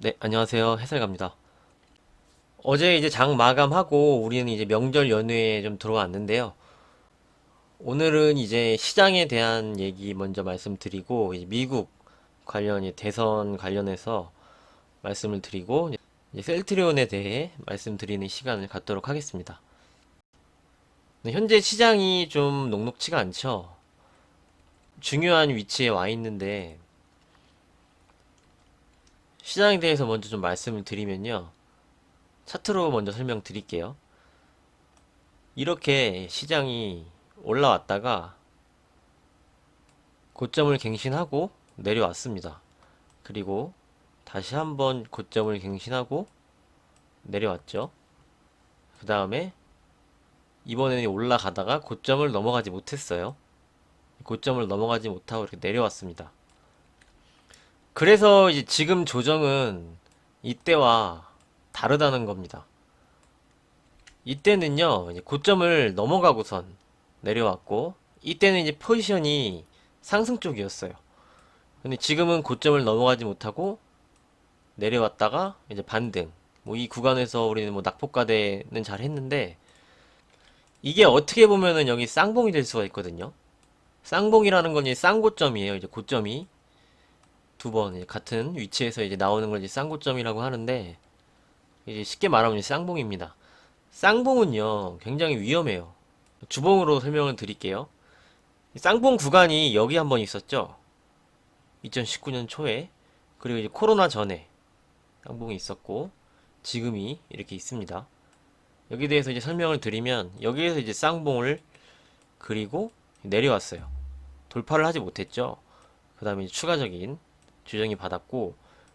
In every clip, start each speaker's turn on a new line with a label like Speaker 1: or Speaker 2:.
Speaker 1: 네, 안녕하세요. 해설갑니다. 어제 이제 장 마감하고 우리는 이제 명절 연휴에 좀 들어왔는데요. 오늘은 이제 시장에 대한 얘기 먼저 말씀드리고, 이제 미국 관련, 이제 대선 관련해서 말씀을 드리고, 이제 셀트리온에 대해 말씀드리는 시간을 갖도록 하겠습니다. 네, 현재 시장이 좀 녹록치가 않죠. 중요한 위치에 와 있는데, 시장에 대해서 먼저 좀 말씀을 드리면요. 차트로 먼저 설명드릴게요. 이렇게 시장이 올라왔다가 고점을 갱신하고 내려왔습니다. 그리고 다시 한번 고점을 갱신하고 내려왔죠. 그 다음에 이번에는 올라가다가 고점을 넘어가지 못했어요. 고점을 넘어가지 못하고 이렇게 내려왔습니다. 그래서 이제 지금 조정은 이때와 다르다는 겁니다. 이때는요, 이제 고점을 넘어가고선 내려왔고, 이때는 이제 포지션이 상승 쪽이었어요. 근데 지금은 고점을 넘어가지 못하고 내려왔다가 이제 반등. 뭐 이 구간에서 우리는 뭐 낙폭과대는 잘 했는데 이게 어떻게 보면은 여기 쌍봉이 될 수가 있거든요. 쌍봉이라는 건 이제 쌍고점이에요. 이제 고점이 두 번 같은 위치에서 이제 나오는 걸 이제 쌍고점이라고 하는데 이제 쉽게 말하면 이제 쌍봉입니다. 쌍봉은요 굉장히 위험해요. 주봉으로 설명을 드릴게요. 쌍봉 구간이 여기 한번 있었죠. 2019년 초에 그리고 이제 코로나 전에 쌍봉이 있었고 지금이 이렇게 있습니다. 여기에 대해서 이제 설명을 드리면 여기에서 이제 쌍봉을 그리고 내려왔어요. 돌파를 하지 못했죠. 그 다음에 추가적인 조정이 받았고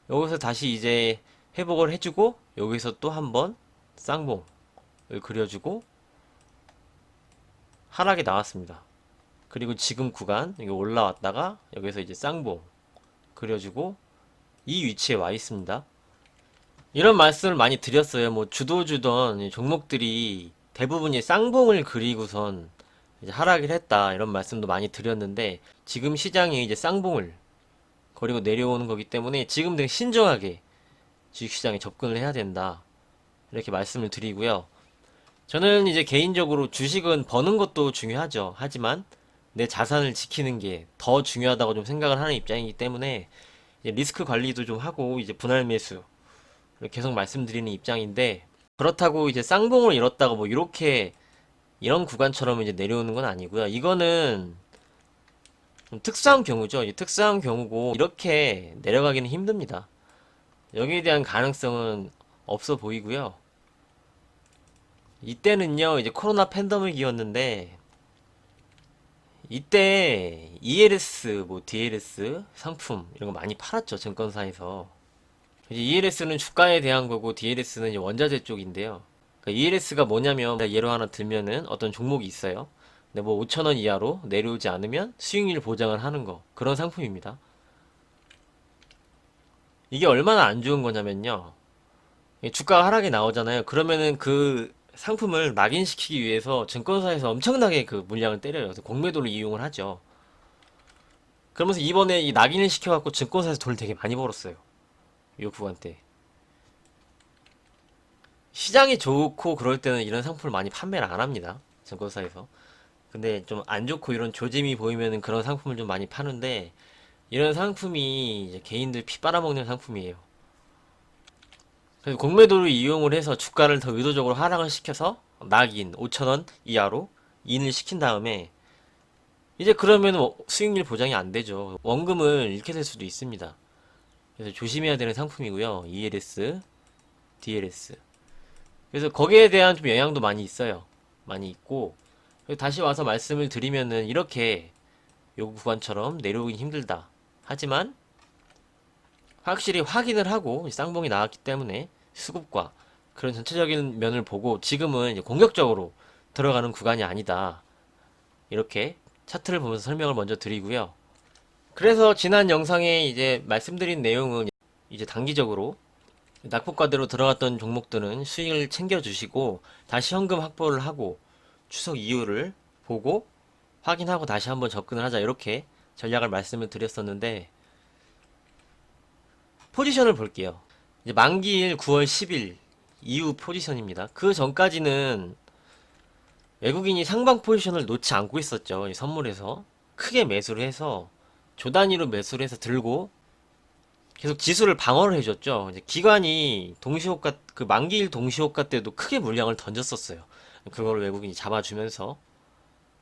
Speaker 1: 여기서 다시 이제 회복을 해주고 여기서 또 한번 쌍봉을 그려주고 하락이 나왔습니다. 그리고 지금 구간 여기 올라왔다가 여기서 이제 쌍봉 그려주고 이 위치에 와 있습니다. 이런 말씀을 많이 드렸어요. 뭐 주도주던 종목들이 대부분이 쌍봉을 그리고선 이제 하락을 했다 이런 말씀도 많이 드렸는데 지금 시장이 이제 쌍봉을 그리고 내려오는 거기 때문에 지금 되게 신중하게 주식시장에 접근을 해야 된다 이렇게 말씀을 드리고요. 저는 이제 개인적으로 주식은 버는 것도 중요하죠. 하지만 내 자산을 지키는 게 더 중요하다고 좀 생각을 하는 입장이기 때문에 이제 리스크 관리도 좀 하고 이제 분할 매수 계속 말씀드리는 입장인데 그렇다고 이제 쌍봉을 이뤘다가 뭐 이렇게 이런 구간처럼 이제 내려오는 건 아니고요. 이거는 좀 특수한 경우죠. 특수한 경우고 이렇게 내려가기는 힘듭니다. 여기에 대한 가능성은 없어 보이고요. 이때는요, 이제 코로나 팬데믹이었는데 이때 ELS, 뭐 DLS 상품 이런 거 많이 팔았죠. 증권사에서. 이제 ELS는 주가에 대한 거고 DLS는 이제 원자재 쪽인데요. 그러니까 ELS가 뭐냐면 예로 하나 들면은 어떤 종목이 있어요. 근데 뭐 5,000원 이하로 내려오지 않으면 수익률 보장을 하는 거 그런 상품입니다. 이게 얼마나 안 좋은 거냐면요. 주가가 하락이 나오잖아요. 그러면은 그 상품을 낙인시키기 위해서 증권사에서 엄청나게 그 물량을 때려요. 그래서 공매도를 이용을 하죠. 그러면서 이번에 이 낙인을 시켜갖고 증권사에서 돈을 되게 많이 벌었어요. 이 구간 때. 시장이 좋고 그럴 때는 이런 상품을 많이 판매를 안 합니다. 증권사에서. 근데 좀 안 좋고 이런 조짐이 보이면은 그런 상품을 좀 많이 파는데 이런 상품이 이제 개인들 피 빨아먹는 상품이에요. 그래서 공매도를 이용을 해서 주가를 더 의도적으로 하락을 시켜서 낙인 5,000원 이하로 인을 시킨 다음에 이제 그러면 수익률 보장이 안 되죠. 원금을 잃게 될 수도 있습니다. 그래서 조심해야 되는 상품이고요. ELS, DLS. 그래서 거기에 대한 좀 영향도 많이 있어요. 많이 있고 다시 와서 말씀을 드리면은 이렇게 요 구간처럼 내려오긴 힘들다. 하지만 확실히 확인을 하고 쌍봉이 나왔기 때문에 수급과 그런 전체적인 면을 보고 지금은 이제 공격적으로 들어가는 구간이 아니다. 이렇게 차트를 보면서 설명을 먼저 드리고요. 그래서 지난 영상에 이제 말씀드린 내용은 이제 단기적으로 낙폭과대로 들어갔던 종목들은 수익을 챙겨주시고 다시 현금 확보를 하고 추석 이후를 보고 확인하고 다시 한번 접근을 하자 이렇게 전략을 말씀을 드렸었는데 포지션을 볼게요. 이제 만기일 9월 10일 이후 포지션입니다. 그 전까지는 외국인이 상방 포지션을 놓지 않고 있었죠. 이 선물에서 크게 매수를 해서 조 단위로 매수를 해서 들고 계속 지수를 방어를 해줬죠. 이제 기관이 동시호가 그 만기일 동시호가 때도 크게 물량을 던졌었어요. 그걸 외국인이 잡아주면서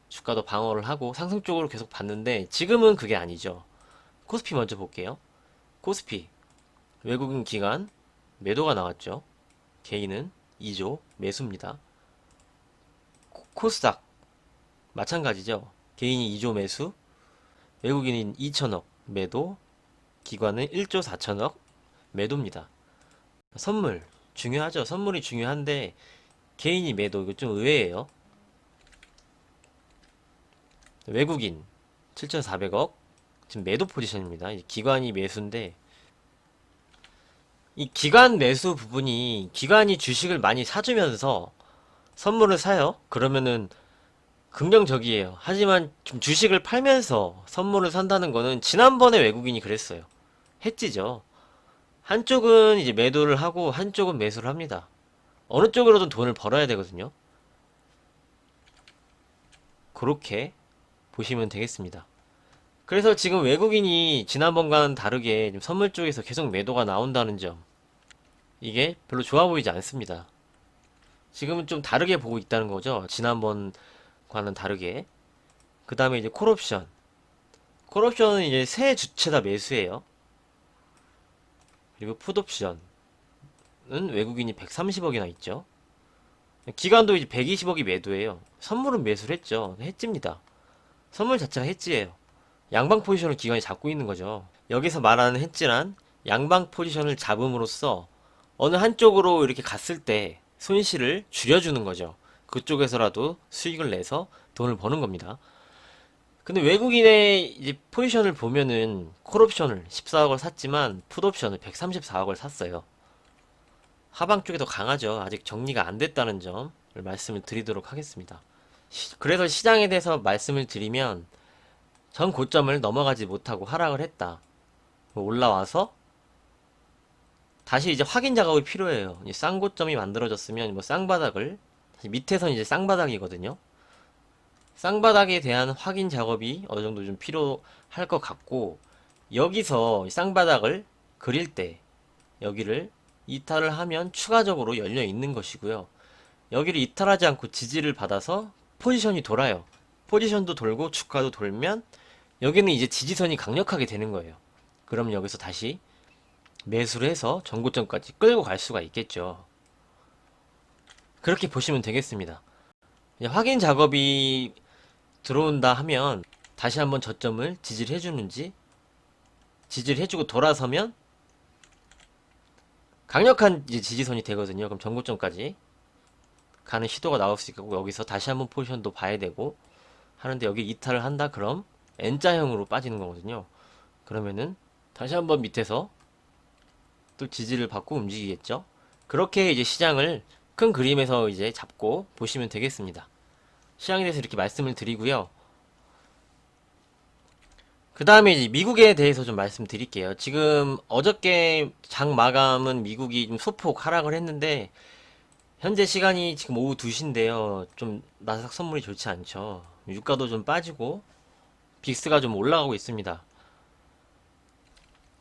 Speaker 1: 주가도 방어를 하고 상승 쪽으로 계속 봤는데 지금은 그게 아니죠. 코스피 먼저 볼게요. 코스피 외국인 기관 매도가 나왔죠. 개인은 2조 매수입니다. 코스닥 마찬가지죠. 개인이 2조 매수, 외국인인 2천억 매도, 기관은 1조 4천억 매도입니다. 선물 중요하죠. 선물이 중요한데 개인이 매도 이거 좀 의외예요. 외국인 7,400억 지금 매도 포지션입니다. 기관이 매수인데 이 기관 매수 부분이 기관이 주식을 많이 사주면서 선물을 사요. 그러면은 긍정적이에요. 하지만 좀 주식을 팔면서 선물을 산다는 거는 지난번에 외국인이 그랬어요. 해지죠. 한쪽은 이제 매도를 하고 한쪽은 매수를 합니다. 어느 쪽으로든 돈을 벌어야 되거든요. 그렇게 보시면 되겠습니다. 그래서 지금 외국인이 지난번과는 다르게 좀 선물 쪽에서 계속 매도가 나온다는 점, 이게 별로 좋아 보이지 않습니다. 지금은 좀 다르게 보고 있다는 거죠. 지난번과는 다르게. 그 다음에 이제 콜옵션. 콜옵션은 이제 세 주체다 매수예요. 그리고 풋옵션은 외국인이 130억이나 있죠. 기관도 이제 120억이 매도예요. 선물은 매수를 했죠. 해지입니다. 선물 자체가 해지예요. 양방 포지션을 기관이 잡고 있는 거죠. 여기서 말하는 해지란 양방 포지션을 잡음으로써 어느 한쪽으로 이렇게 갔을 때 손실을 줄여주는 거죠. 그쪽에서라도 수익을 내서 돈을 버는 겁니다. 근데 외국인의 이제 포지션을 보면은 콜옵션을 14억을 샀지만 풋옵션을 134억을 샀어요. 하방 쪽이 더 강하죠. 아직 정리가 안 됐다는 점을 말씀을 드리도록 하겠습니다. 그래서 시장에 대해서 말씀을 드리면 전 고점을 넘어가지 못하고 하락을 했다. 올라와서 다시 이제 확인 작업이 필요해요. 쌍고점이 만들어졌으면 뭐 쌍바닥을 밑에선 이제 쌍바닥이거든요. 쌍바닥에 대한 확인 작업이 어느 정도 좀 필요할 것 같고 여기서 쌍바닥을 그릴 때 여기를 이탈을 하면 추가적으로 열려 있는 것이고요. 여기를 이탈하지 않고 지지를 받아서 포지션이 돌아요. 포지션도 돌고 주가도 돌면 여기는 이제 지지선이 강력하게 되는 거예요. 그럼 여기서 다시 매수를 해서 전고점까지 끌고 갈 수가 있겠죠. 그렇게 보시면 되겠습니다. 확인 작업이 들어온다 하면 다시 한번 저점을 지지를 해주는지 지지를 해주고 돌아서면 강력한 이제 지지선이 되거든요. 그럼 전고점까지 가는 시도가 나올 수 있고 여기서 다시 한번 포지션도 봐야 되고 하는데 여기 이탈을 한다 그럼 N자형으로 빠지는 거거든요. 그러면은 다시 한번 밑에서 또 지지를 받고 움직이겠죠. 그렇게 이제 시장을 큰 그림에서 이제 잡고 보시면 되겠습니다. 시장에 대해서 이렇게 말씀을 드리고요. 그 다음에 이제 미국에 대해서 좀 말씀드릴게요. 지금 어저께 장 마감은 미국이 좀 소폭 하락을 했는데 현재 시간이 지금 오후 2시인데요. 좀 나스닥 선물이 좋지 않죠. 유가도 좀 빠지고 빅스가 좀 올라가고 있습니다.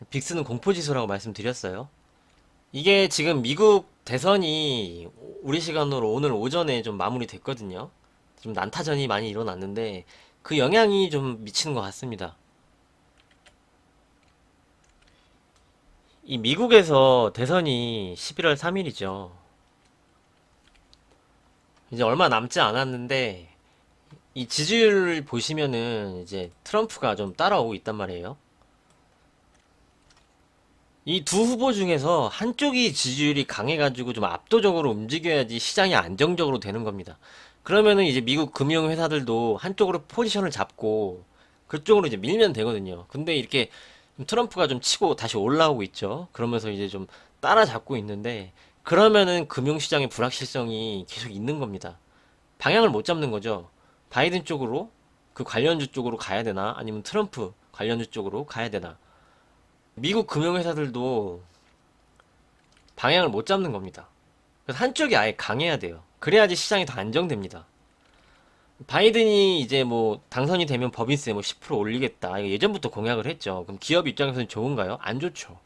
Speaker 1: 빅스는 공포지수라고 말씀드렸어요. 이게 지금 미국 대선이 우리 시간으로 오늘 오전에 좀 마무리됐거든요. 좀 난타전이 많이 일어났는데 그 영향이 좀 미치는 것 같습니다. 이 미국에서 대선이 11월 3일이죠. 이제 얼마 남지 않았는데 이 지지율을 보시면은 이제 트럼프가 좀 따라오고 있단 말이에요. 이 두 후보 중에서 한쪽이 지지율이 강해가지고 좀 압도적으로 움직여야지 시장이 안정적으로 되는 겁니다. 그러면은 이제 미국 금융회사들도 한쪽으로 포지션을 잡고 그쪽으로 이제 밀면 되거든요. 근데 이렇게 트럼프가 좀 치고 다시 올라오고 있죠. 그러면서 이제 좀 따라잡고 있는데 그러면은 금융시장의 불확실성이 계속 있는 겁니다. 방향을 못 잡는 거죠. 바이든 쪽으로 그 관련주 쪽으로 가야 되나 아니면 트럼프 관련주 쪽으로 가야 되나. 미국 금융회사들도 방향을 못 잡는 겁니다. 그래서 한쪽이 아예 강해야 돼요. 그래야지 시장이 더 안정됩니다. 바이든이 이제 뭐 당선이 되면 법인세 뭐 10% 올리겠다. 이거 예전부터 공약을 했죠. 그럼 기업 입장에서는 좋은가요? 안 좋죠.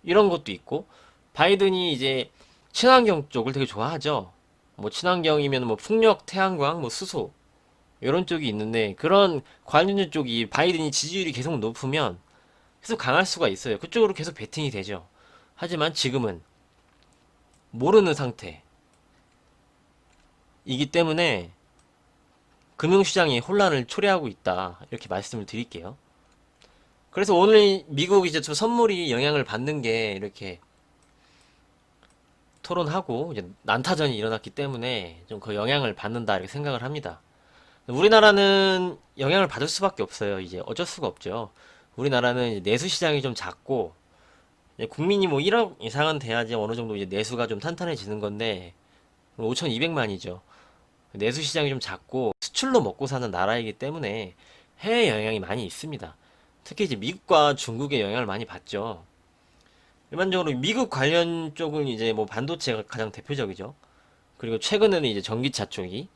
Speaker 1: 이런 것도 있고, 바이든이 이제 친환경 쪽을 되게 좋아하죠. 뭐 친환경이면 뭐 풍력, 태양광, 뭐 수소 이런 쪽이 있는데, 그런 관련 쪽이 바이든이 지지율이 계속 높으면 계속 강할 수가 있어요. 그쪽으로 계속 베팅이 되죠. 하지만 지금은 모르는 상태이기 때문에 금융시장이 혼란을 초래하고 있다. 이렇게 말씀을 드릴게요. 그래서 오늘 미국 이제 저 선물이 영향을 받는 게 이렇게 토론하고 이제 난타전이 일어났기 때문에 좀 그 영향을 받는다 이렇게 생각을 합니다. 우리나라는 영향을 받을 수밖에 없어요. 이제 어쩔 수가 없죠. 우리나라는 이제 내수 시장이 좀 작고 이제 국민이 뭐 1억 이상은 돼야지 어느 정도 이제 내수가 좀 탄탄해지는 건데 5,200만이죠. 내수 시장이 좀 작고 수출로 먹고 사는 나라이기 때문에 해외 영향이 많이 있습니다. 특히 이제 미국과 중국의 영향을 많이 받죠. 일반적으로 미국 관련 쪽은 이제 뭐 반도체가 가장 대표적이죠. 그리고 최근에는 이제 전기차 쪽이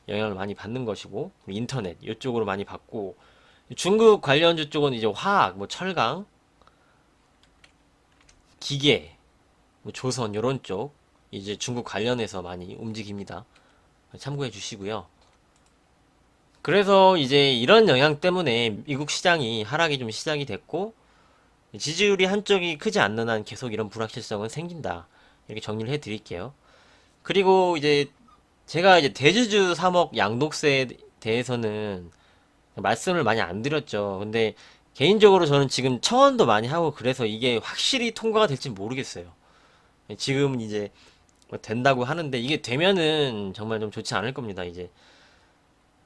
Speaker 1: 영향을 많이 받는 것이고 인터넷 이쪽으로 많이 받고 중국 관련주 쪽은 이제 화학, 뭐 철강, 기계, 뭐 조선 이런 쪽 이제 중국 관련해서 많이 움직입니다. 참고해 주시고요. 그래서 이제 이런 영향 때문에 미국 시장이 하락이 좀 시작이 됐고 지지율이 한쪽이 크지 않는 한 계속 이런 불확실성은 생긴다. 이렇게 정리를 해 드릴게요. 그리고 이제 제가 이제 대주주 3억 양도세에 대해서는 말씀을 많이 안 드렸죠. 근데 개인적으로 저는 지금 청원도 많이 하고 그래서 이게 확실히 통과가 될지 모르겠어요. 지금 이제 뭐 된다고 하는데 이게 되면은 정말 좀 좋지 않을 겁니다. 이제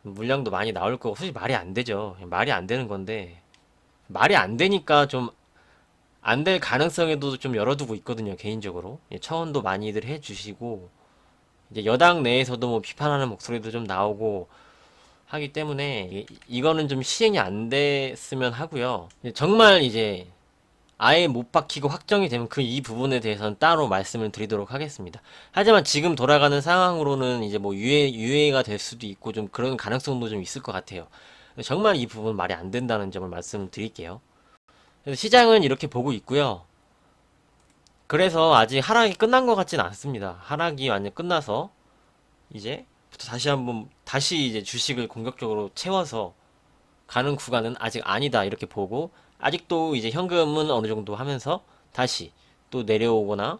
Speaker 1: 물량도 많이 나올 거고 솔직히 말이 안 되죠. 말이 안 되는 건데 말이 안 되니까 좀 안 될 가능성에도 좀 열어두고 있거든요. 개인적으로 청원도 많이들 해주시고 이제 여당 내에서도 뭐 비판하는 목소리도 좀 나오고 하기 때문에 이거는 좀 시행이 안 됐으면 하고요. 정말 이제 아예 못 박히고 확정이 되면 그 이 부분에 대해서는 따로 말씀을 드리도록 하겠습니다. 하지만 지금 돌아가는 상황으로는 이제 뭐 유예가 될 수도 있고 좀 그런 가능성도 좀 있을 것 같아요. 정말 이 부분 말이 안 된다는 점을 말씀을 드릴게요. 그래서 시장은 이렇게 보고 있고요. 그래서 아직 하락이 끝난 것 같지는 않습니다. 하락이 완전 끝나서 이제 다시 한번 다시 이제 주식을 공격적으로 채워서 가는 구간은 아직 아니다 이렇게 보고 아직도 이제 현금은 어느 정도 하면서 다시 또 내려오거나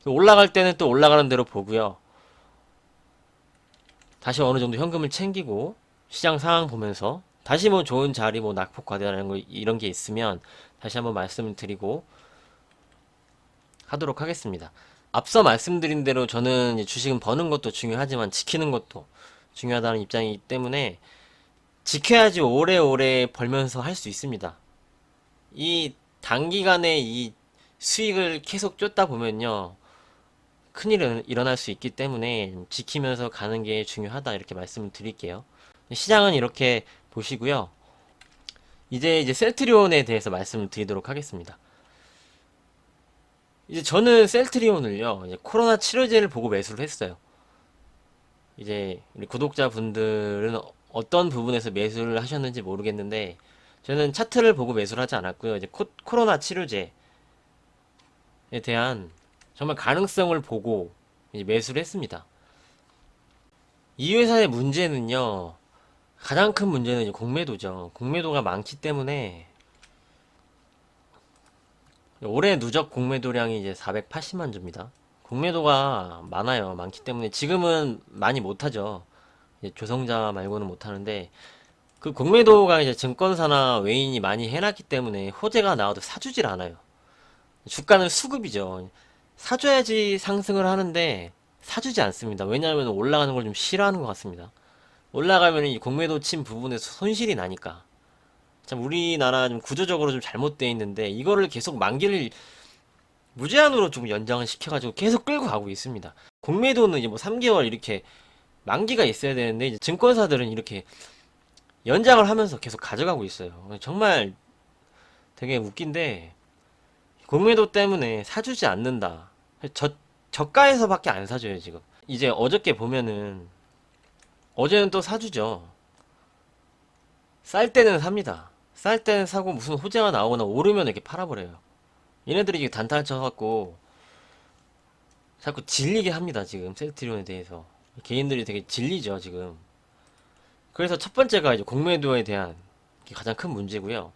Speaker 1: 올라갈 때는 또 올라가는 대로 보고요. 다시 어느 정도 현금을 챙기고 시장 상황 보면서 다시 뭐 좋은 자리 뭐 낙폭 과대라는 거 이런 게 있으면 다시 한번 말씀을 드리고 하도록 하겠습니다. 앞서 말씀드린 대로 저는 이제 주식은 버는 것도 중요하지만 지키는 것도 중요하다는 입장이기 때문에 지켜야지 오래오래 벌면서 할 수 있습니다. 이 단기간에 이 수익을 계속 쫓다 보면요. 큰일은 일어날 수 있기 때문에 지키면서 가는 게 중요하다 이렇게 말씀을 드릴게요. 시장은 이렇게 보시고요. 이제 셀트리온에 대해서 말씀을 드리도록 하겠습니다. 이제 저는 셀트리온을요. 이제 코로나 치료제를 보고 매수를 했어요. 이제 우리 구독자분들은 어떤 부분에서 매수를 하셨는지 모르겠는데 저는 차트를 보고 매수를 하지 않았고요. 이제 코로나 치료제에 대한 정말 가능성을 보고 이제 매수를 했습니다. 이 회사의 문제는요. 가장 큰 문제는 이제 공매도죠. 공매도가 많기 때문에 올해 누적 공매도량이 이제 480만 주입니다. 공매도가 많아요. 많기 때문에 지금은 많이 못하죠. 이제 조성자 말고는 못하는데 그 공매도가 이제 증권사나 외인이 많이 해놨기 때문에 호재가 나와도 사주질 않아요. 주가는 수급이죠. 사줘야지 상승을 하는데 사주지 않습니다. 왜냐하면 올라가는 걸 좀 싫어하는 것 같습니다. 올라가면 이 공매도 친 부분에서 손실이 나니까. 참 우리나라 좀 구조적으로 좀 잘못되어 있는데 이거를 계속 만기를 무제한으로 좀 연장을 시켜가지고 계속 끌고 가고 있습니다. 공매도는 이제 뭐 3개월 이렇게 만기가 있어야 되는데 이제 증권사들은 이렇게 연장을 하면서 계속 가져가고 있어요. 정말 되게 웃긴데 공매도 때문에 사주지 않는다. 저 저가에서밖에 안 사줘요 지금. 이제 어저께 보면은 어제는 또 사주죠. 쌀 때는 삽니다. 쌀 때는 사고 무슨 호재가 나오거나 오르면 이렇게 팔아버려요. 얘네들이 지금 단타를 쳐갖고 자꾸 질리게 합니다 지금 셀트리온에 대해서. 개인들이 되게 질리죠 지금. 그래서 첫 번째가 이제 공매도에 대한 게 가장 큰 문제고요.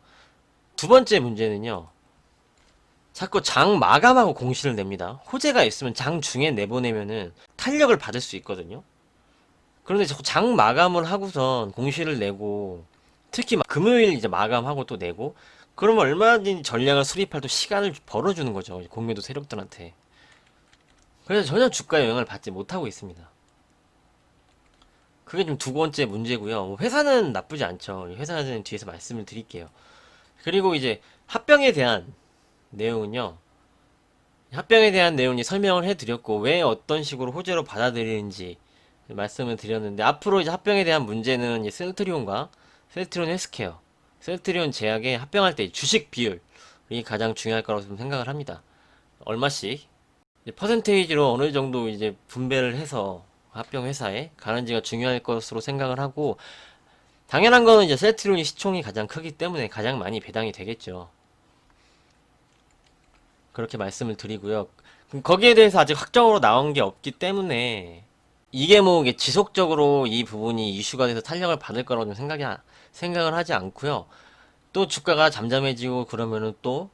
Speaker 1: 두 번째 문제는요. 자꾸 장 마감하고 공시를 냅니다. 호재가 있으면 장 중에 내보내면은 탄력을 받을 수 있거든요. 그런데 자꾸 장 마감을 하고선 공시를 내고 특히 막 금요일 이제 마감하고 또 내고 그러면 얼마든지 전략을 수립할 또 시간을 벌어주는 거죠. 공매도 세력들한테. 그래서 전혀 주가에 영향을 받지 못하고 있습니다. 그게 좀 두 번째 문제고요. 뭐 회사는 나쁘지 않죠. 회사는 뒤에서 말씀을 드릴게요. 그리고 이제 합병에 대한 내용은요. 합병에 대한 내용이 설명을 해드렸고 왜 어떤 식으로 호재로 받아들이는지 말씀을 드렸는데 앞으로 이제 합병에 대한 문제는 이제 셀트리온과 셀트리온 헬스케어, 셀트리온 제약의 합병할 때 주식 비율이 가장 중요할 거라고 좀 생각을 합니다. 얼마씩 이제 퍼센테이지로 어느 정도 이제 분배를 해서 합병 회사에 가는지가 중요할 것으로 생각을 하고 당연한 거는 이제 셀트리온이 시총이 가장 크기 때문에 가장 많이 배당이 되겠죠. 그렇게 말씀을 드리고요. 거기에 대해서 아직 확정으로 나온 게 없기 때문에 이게 뭐 이게 지속적으로 이 부분이 이슈가 돼서 탄력을 받을 거라고 좀 생각을 하지 않고요. 또 주가가 잠잠해지고 그러면은 또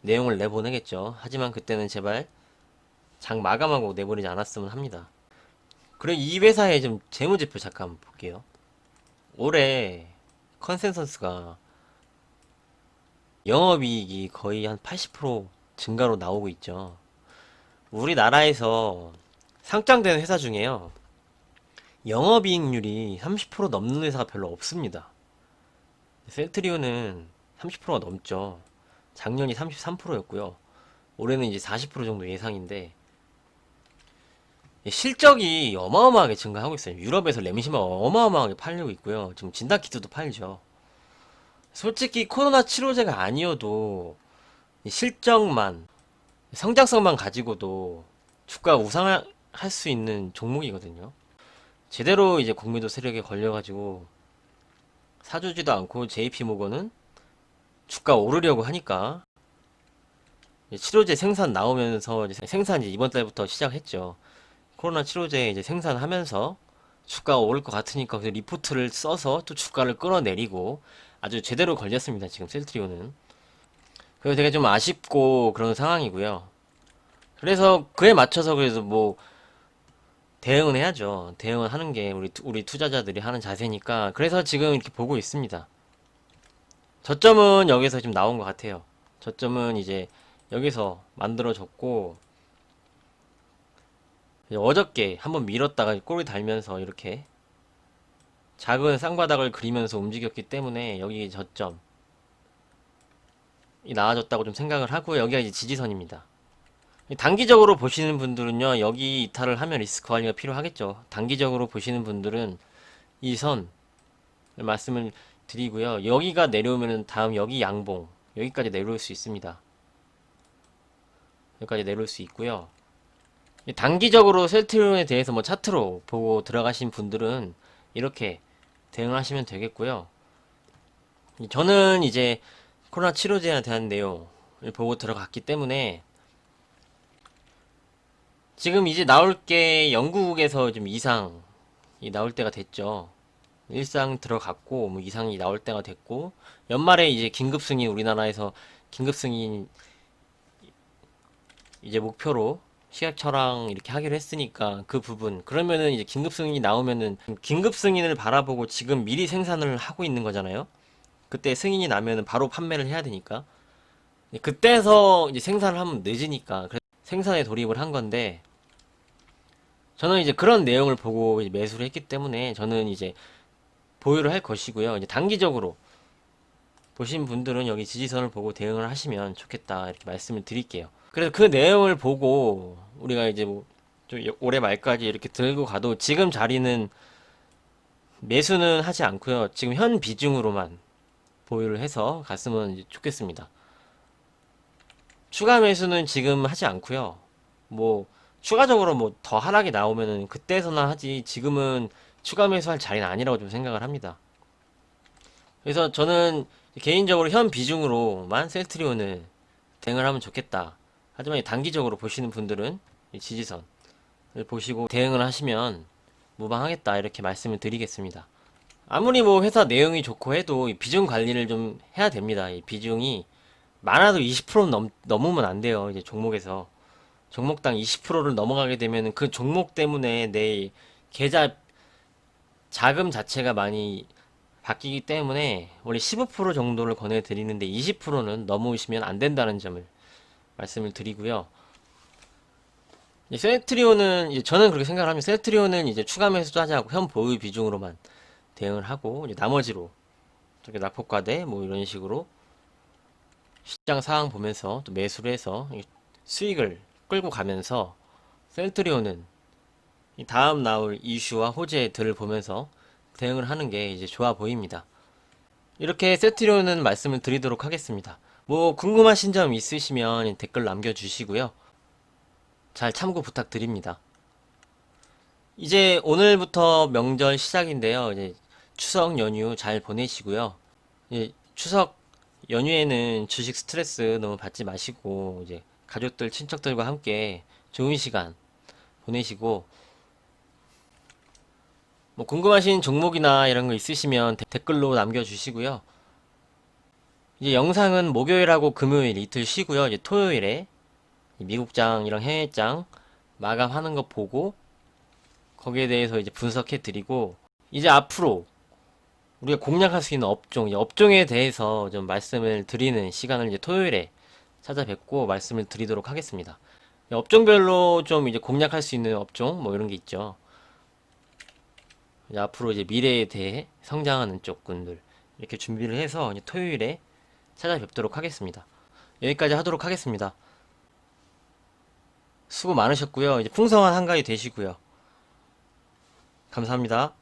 Speaker 1: 내용을 내보내겠죠. 하지만 그때는 제발 장 마감하고 내보내지 않았으면 합니다. 그리고 이 회사의 좀 재무제표 잠깐 볼게요. 올해 컨센서스가 영업이익이 거의 한 80% 증가로 나오고 있죠. 우리나라에서 상장된 회사 중에요. 영업이익률이 30% 넘는 회사가 별로 없습니다. 셀트리온은 30%가 넘죠. 작년이 33%였고요. 올해는 이제 40% 정도 예상인데 실적이 어마어마하게 증가하고 있어요. 유럽에서 램심을 어마어마하게 팔리고 있고요. 지금 진다키트도 팔죠. 솔직히 코로나 치료제가 아니어도 실적만 성장성만 가지고도 주가 우상할 수 있는 종목이거든요. 제대로 이제 공매도 세력에 걸려가지고 사주지도 않고 JP모건은 주가 오르려고 하니까 치료제 생산 나오면서 이제 생산 이제 이번 달부터 시작했죠. 코로나 치료제 이제 생산하면서 주가가 오를 것 같으니까 그 리포트를 써서 또 주가를 끌어내리고 아주 제대로 걸렸습니다. 지금 셀트리온은. 그래서 되게 좀 아쉽고 그런 상황이고요. 그래서 그에 맞춰서 그래서 뭐 대응은 해야죠. 대응을 하는 게 우리 투자자들이 하는 자세니까 그래서 지금 이렇게 보고 있습니다. 저점은 여기서 지금 나온 것 같아요. 저점은 이제 여기서 만들어졌고 어저께 한번 밀었다가 꼬리 달면서 이렇게 작은 쌍바닥을 그리면서 움직였기 때문에 여기 저점이 나와졌다고 좀 생각을 하고 여기가 이제 지지선입니다. 단기적으로 보시는 분들은요 여기 이탈을 하면 리스크 관리가 필요하겠죠. 단기적으로 보시는 분들은 이 선 말씀을 드리고요. 여기가 내려오면은 다음 여기 양봉 여기까지 내려올 수 있습니다. 여기까지 내려올 수 있고요. 단기적으로 셀트리온에 대해서 뭐 차트로 보고 들어가신 분들은 이렇게 대응하시면 되겠고요. 저는 이제 코로나 치료제에 대한 내용을 보고 들어갔기 때문에 지금 이제 나올 게 영국에서 좀 이상이 나올 때가 됐죠. 일상 들어갔고 뭐 이상이 나올 때가 됐고 연말에 이제 긴급 승인 우리나라에서 긴급 승인 이제 목표로 시각처랑 이렇게 하기로 했으니까 그 부분 그러면은 이제 긴급 승인이 나오면은 긴급 승인을 바라보고 지금 미리 생산을 하고 있는 거잖아요. 그때 승인이 나면은 바로 판매를 해야 되니까 그때서 이제 생산을 하면 늦으니까 그래서 생산에 돌입을 한 건데 저는 이제 그런 내용을 보고 이제 매수를 했기 때문에 저는 이제 보유를 할 것이고요. 이제 단기적으로 보신 분들은 여기 지지선을 보고 대응을 하시면 좋겠다 이렇게 말씀을 드릴게요. 그래서 그 내용을 보고 우리가 이제 뭐좀 올해 말까지 이렇게 들고 가도 지금 자리는 매수는 하지 않고요. 지금 현 비중으로만 보유를 해서 갔으면 좋겠습니다. 추가 매수는 지금 하지 않고요. 뭐 추가적으로 뭐 더 하락이 나오면은 그때서나 하지 지금은 추가 매수할 자리는 아니라고 좀 생각을 합니다. 그래서 저는 개인적으로 현 비중으로만 셀트리온을 대응을 하면 좋겠다. 하지만 단기적으로 보시는 분들은 이 지지선을 보시고 대응을 하시면 무방하겠다 이렇게 말씀을 드리겠습니다. 아무리 뭐 회사 내용이 좋고 해도 이 비중 관리를 좀 해야 됩니다. 이 비중이 많아도 20% 넘으면 안 돼요. 이제 종목에서 종목당 20%를 넘어가게 되면 그 종목 때문에 내 계좌 자금 자체가 많이 바뀌기 때문에 원래 15% 정도를 권해드리는데 20%는 넘으시면 안 된다는 점을 말씀을 드리고요. 셀트리온은 이제 저는 그렇게 생각을 합니다. 셀트리온은 이제 추가 매수도 하지 않고 현 보유 비중으로만 대응을 하고 이제 나머지로 저렇게 낙폭과대 뭐 이런 식으로 시장 상황 보면서 또 매수를 해서 수익을 끌고 가면서 셀트리온은 이 다음 나올 이슈와 호재들을 보면서 대응을 하는 게 이제 좋아 보입니다. 이렇게 셀트리온은 말씀을 드리도록 하겠습니다. 뭐 궁금하신 점 있으시면 댓글 남겨주시고요. 잘 참고 부탁드립니다. 이제 오늘부터 명절 시작인데요. 이제 추석 연휴 잘 보내시고요. 이제 추석 연휴에는 주식 스트레스 너무 받지 마시고 이제 가족들, 친척들과 함께 좋은 시간 보내시고 뭐 궁금하신 종목이나 이런 거 있으시면 댓글로 남겨주시고요. 이제 영상은 목요일하고 금요일 이틀 쉬고요. 이제 토요일에 미국장이랑 해외장 마감하는 거 보고 거기에 대해서 이제 분석해 드리고 이제 앞으로 우리가 공략할 수 있는 업종, 업종에 대해서 좀 말씀을 드리는 시간을 이제 토요일에 찾아뵙고 말씀을 드리도록 하겠습니다. 업종별로 좀 이제 공략할 수 있는 업종 뭐 이런 게 있죠. 이제 앞으로 이제 미래에 대해 성장하는 쪽군들 이렇게 준비를 해서 이제 토요일에 찾아뵙도록 하겠습니다. 여기까지 하도록 하겠습니다. 수고 많으셨고요. 이제 풍성한 한가위 되시고요. 감사합니다.